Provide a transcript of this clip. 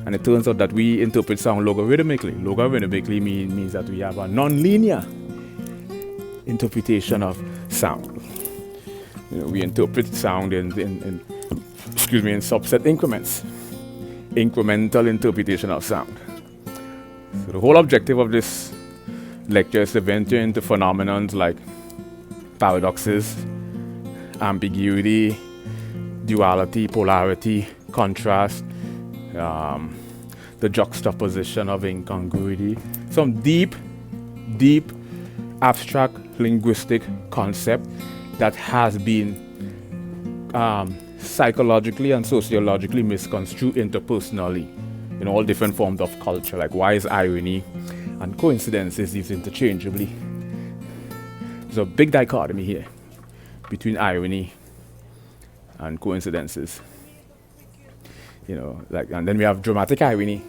And it turns out that we interpret sound logarithmically. Logarithmically means that we have a non-linear interpretation of sound. We interpret sound in subset increments. Incremental interpretation of sound. So the whole objective of this lecture is to venture into phenomena like paradoxes, ambiguity, duality, polarity, contrast, the juxtaposition of incongruity, some deep abstract linguistic concept that has been psychologically and sociologically misconstrued interpersonally in all different forms of culture. Like, why is irony and coincidences used interchangeably? There's a big dichotomy here between irony and coincidences. And then we have dramatic irony